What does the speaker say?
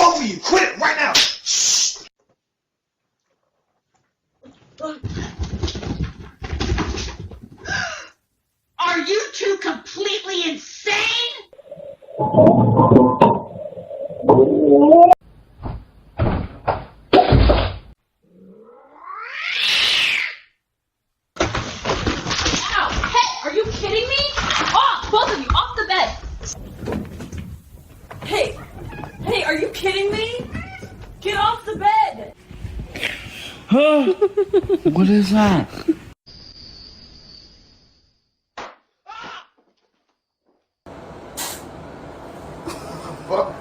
Both of you, quit it right now. Shh. Are you two completely insane? Ow! Hey, are you kidding me? Off! Both of you, off the bed! Hey, are you kidding me? Get off the bed! What is that? Fuck.